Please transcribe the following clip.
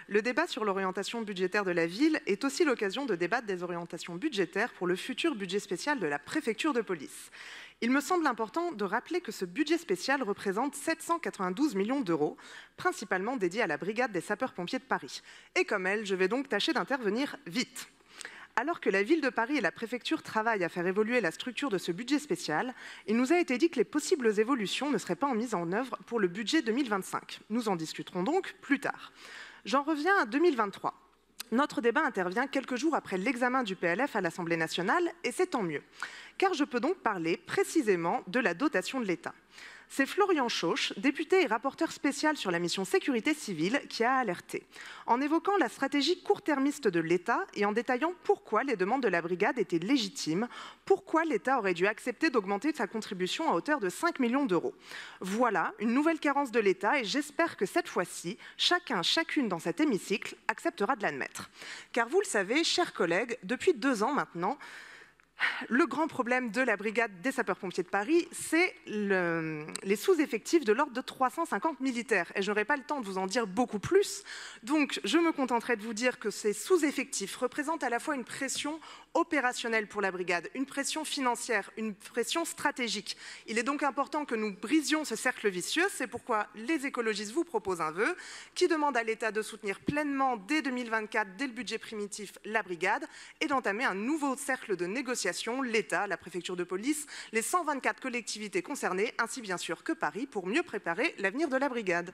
Le débat sur l'orientation budgétaire de la ville est aussi l'occasion de débattre des orientations budgétaires pour le futur budget spécial de la préfecture de police. Il me semble important de rappeler que ce budget spécial représente 792 millions d'euros, principalement dédiés à la brigade des sapeurs-pompiers de Paris. Et comme elle, je vais donc tâcher d'intervenir vite. Alors que la ville de Paris et la préfecture travaillent à faire évoluer la structure de ce budget spécial, il nous a été dit que les possibles évolutions ne seraient pas mises en œuvre pour le budget 2025. Nous en discuterons donc plus tard. J'en reviens à 2023. Notre débat intervient quelques jours après l'examen du PLF à l'Assemblée nationale, et c'est tant mieux, car je peux donc parler précisément de la dotation de l'État. C'est Florian Chauche, député et rapporteur spécial sur la mission sécurité civile, qui a alerté, en évoquant la stratégie court-termiste de l'État et en détaillant pourquoi les demandes de la brigade étaient légitimes, pourquoi l'État aurait dû accepter d'augmenter sa contribution à hauteur de 5 millions d'euros. Voilà une nouvelle carence de l'État et j'espère que cette fois-ci, chacune dans cet hémicycle acceptera de l'admettre. Car vous le savez, chers collègues, depuis 2 ans maintenant, le grand problème de la brigade des sapeurs-pompiers de Paris, c'est les sous-effectifs de l'ordre de 350 militaires. Et je n'aurai pas le temps de vous en dire beaucoup plus, donc je me contenterai de vous dire que ces sous-effectifs représentent à la fois une pression opérationnelle pour la brigade, une pression financière, une pression stratégique. Il est donc important que nous brisions ce cercle vicieux. C'est pourquoi les écologistes vous proposent un vœu qui demande à l'État de soutenir pleinement dès 2024, dès le budget primitif, la brigade et d'entamer un nouveau cercle de négociation, l'État, la préfecture de police, les 124 collectivités concernées, ainsi bien sûr que Paris, pour mieux préparer l'avenir de la brigade.